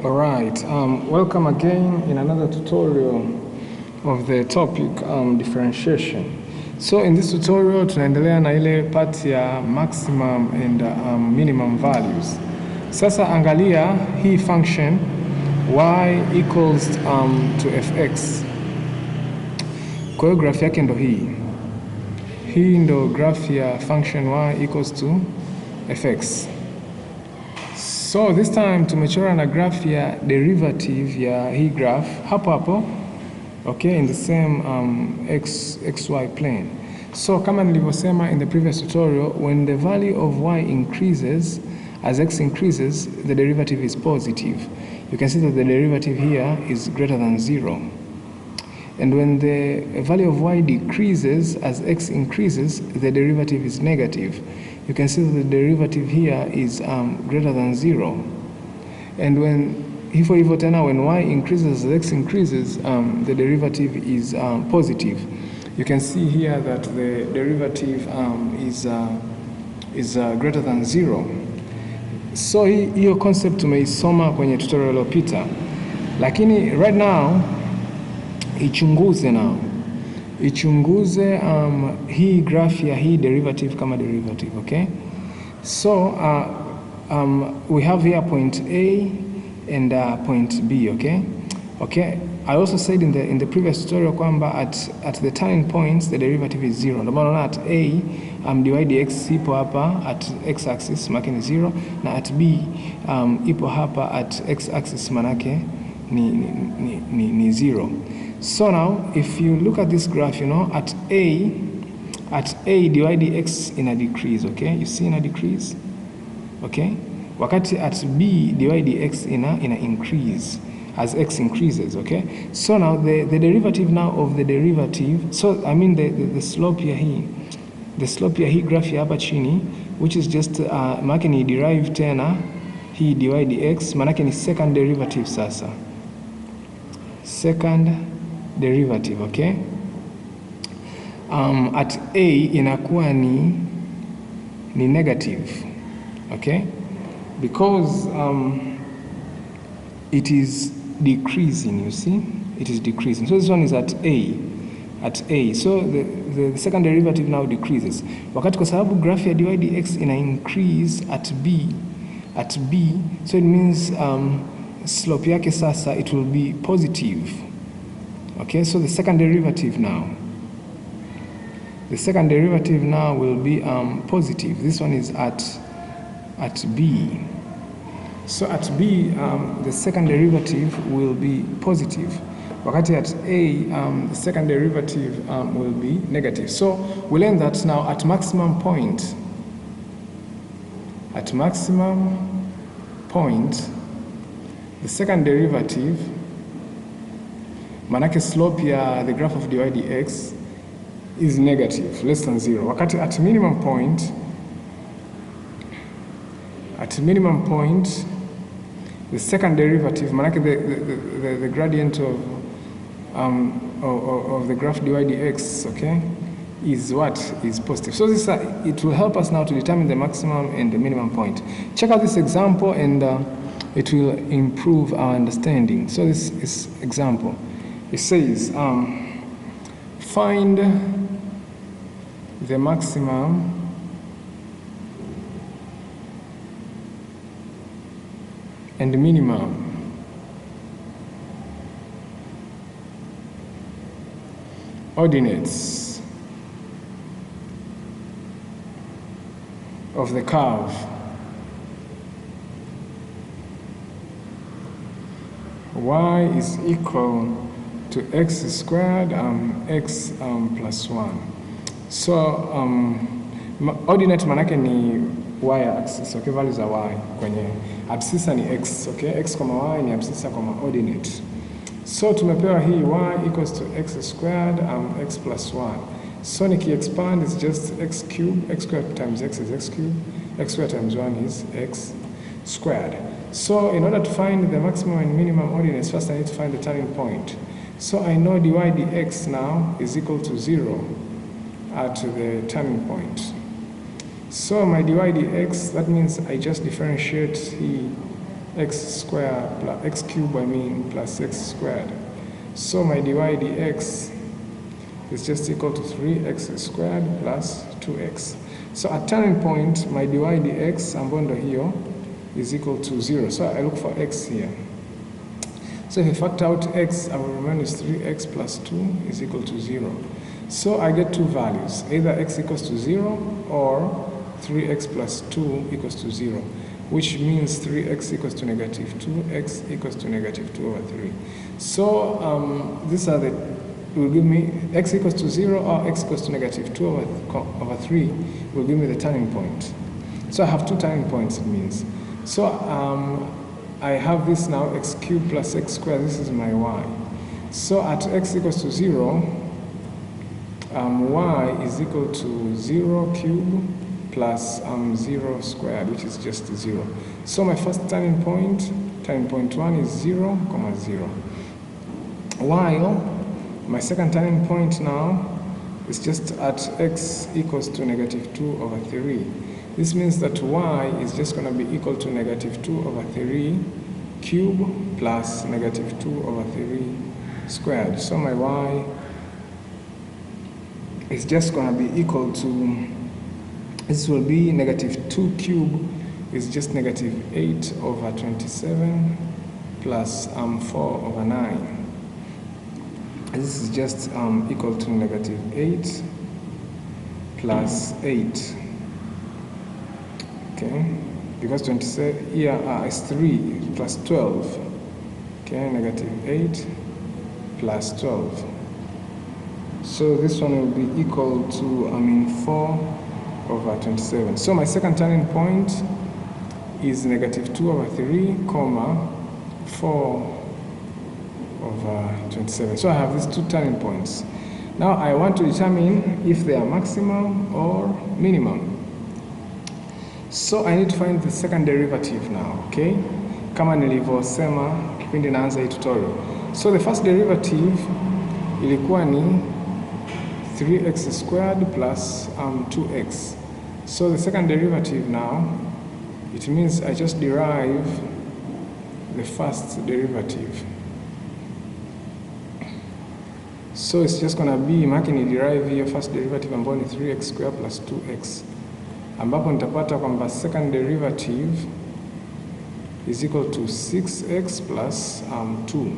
Alright, welcome again in another tutorial of the topic differentiation. So in this tutorial tunaendelea na ile part ya maximum and minimum values. Sasa angalia hii function y equals to fx. Kwa hiyo graph yake ndo hii. Hii ndo graph ya function y equals to fx. So this time tumechora na graph ya derivative ya hii graph hapo okay, in the same xy plane. So kama nilivyosema in the previous tutorial, when the value of y increases as x increases, the derivative is positive. You can see that the derivative here is greater than 0. And when the value of y decreases as x increases, the derivative is negative. You can see that the derivative here is greater than 0. And when y increases as x increases, the derivative is positive. You can see here that the derivative is greater than 0. So hiyo concept tumeisoma kwenye tutorial iliyopita, lakini right now ichunguze hii graph ya hii derivative kama derivative, okay? So we have here point A and point B, okay? Okay, I also said in the previous tutorial kwamba at the turning points the derivative is 0. Ndio maana at A dy dx ipo hapa at x axis maana ni 0, na at B ipo hapa at x axis maana ni 0. So now if you look at this graph, you know, at A dy dx in a decrease, okay? You see in a decrease, okay? Wakati at B dy dx in a increase as x increases, okay? So now the derivative now of the derivative, so I mean the slope here hii, the slope here hii graph ya hapa chini, which is just maana ni derive tena hii dy dx, maana ni second derivative sasa. Second derivative, okay? At A inakuwa ni negative, okay? Because it is decreasing, you see? It is decreasing. So this one is at A. So the second derivative now decreases. Wakati kwa sababu graph ya dy dx ina increase at B, so it means slope yake sasa it will be positive. Okay, so the second derivative now will be positive. This one is at B. So at B, the second derivative will be positive. Wakati at A, the second derivative will be negative. So we learn that now at maximum point, the second derivative, manake slope ya the graph of dy dx is negative, less than 0. Wakati at minimum point, the second derivative, manake the gradient of the graph dy dx, okay, is what? Is positive. So this it will help us now to determine the maximum and the minimum point. Check out this example and it will improve our understanding. So this is example. It says, find the maximum and minimum ordinates of the curve y is equal to x squared x plus 1. So ordinate manake ni y axis, okay? Values are y kwenye abscissa ni x, okay? X, y ni abscissa, ordinate. So tumepewa hii y equals to x squared x plus 1. So niki expand is just x cubed. X squared times x is x cubed. X squared times 1 is x squared. So in order to find the maximum and minimum ordinates, first I need to find the turning point. So I know dy dx now is equal to 0 at the turning point. So my dy dx, that means I just differentiate x squared plus x cubed, I mean, plus x squared. So my dy dx is just equal to 3x squared plus 2x. So at turning point, my dy dx ambayo ndo hiyo is equal to 0. So I look for x here. So if I factor out x, our remainder is 3x plus 2 is equal to 0. So I get two values, either x equals to 0 or 3x plus 2 equals to 0, which means 3x equals to negative 2, x equals to negative 2 over 3. So these are the, will give me x equals to 0 or x equals to negative 2 over 3 will give me the turning point. So I have two turning points, it means. So I have this now, x cubed plus x squared, this is my y. So at x equals to 0, y is equal to 0 cubed plus 0 squared, which is just 0. So my first turning point 1 is 0, 0. While my second turning point now is just at x equals to negative 2 over 3. This means that y is just going to be equal to negative 2 over 3 cube plus negative 2 over 3 squared. So my y is just going to be equal to, this will be negative 2 cube is just negative 8 over 27 plus 4 over 9. This is just equal to negative 8 plus 8. Okay, because 27 here is 3 plus 12. Okay, negative 8 plus 12. So this one will be equal to 4 over 27. So my second turning point is negative 2 over 3, 4 over 27. So I have these two turning points. Now I want to determine if they are maximum or minimum. So I need to find the second derivative now, okay? Kama nilivyosema kipindi naanza hii tutorial. So the first derivative ilikuwa ni 3x squared plus 2x. So the second derivative now, it means I just derive the first derivative. So it's just going to be, maki ni derive here first derivative ambayo ni 3x squared plus 2x. Ambapo nitapata kwamba second derivative is equal to 6x plus 2.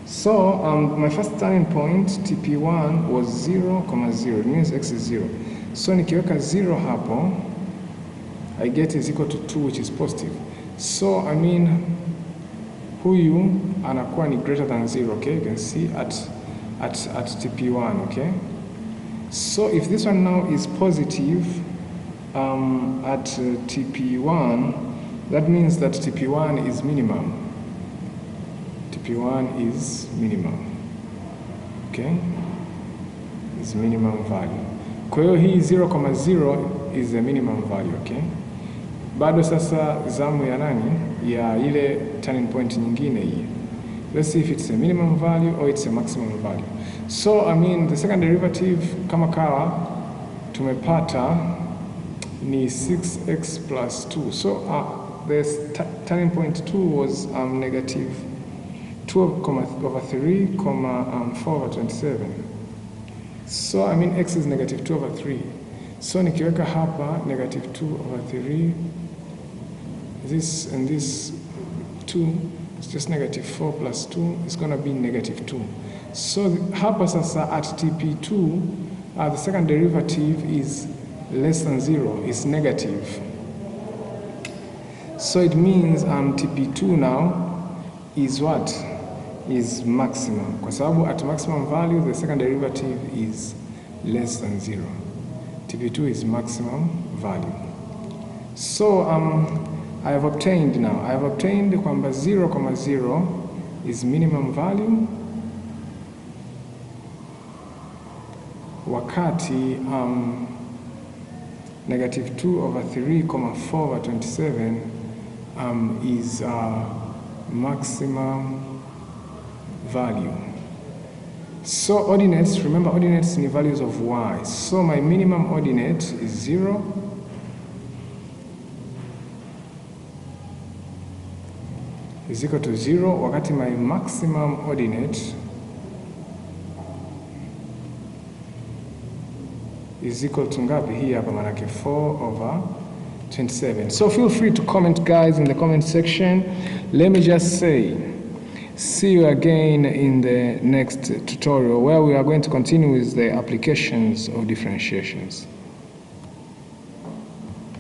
So my first turning point TP1 was 0, 0. It means x is 0. So nikiweka 0 hapo, I get is equal to 2, which is positive. So I mean huyu anakuwa ni greater than 0, okay? You can see at TP1, okay? So if this one now is positive at TP1, that means that TP1 is minimum. TP1 is minimum, okay? Is minimum value. Kwa hiyo hii 0, 0 is the minimum value, okay? Bado sasa zamu ya nani? Ya ile turning point nyingine hii. Let's see if it's a minimum value or it's a maximum value. So I mean the second derivative kama kawa tumepata ni 6x plus 2. So the turning point 2 was negative 2 over 3, 4 over 27. So I mean x is negative 2 over 3. So nikiweka hapa negative 2 over 3, this and this 2, it's just negative 4 plus 2, it's going to be negative 2. So hapa sasa at TP2, the second derivative is less than 0, is negative. So it means TP2 now is what? Is maximum. Kwa sababu at maximum value, the second derivative is less than 0. TP2 is maximum value. So I have obtained kwamba 0, 0 is minimum value, wakati negative 2 over 3, 4 over 27 is maximum value. So ordinates, remember ordinates are values of y. So my minimum ordinate is 0. is equal to 0, wakati my maximum ordinate is equal to ngapi? Hii hapa manake 4/27. So feel free to comment, guys, in the comment section. Let me just say, see you again in the next tutorial where we are going to continue with the applications of differentiations.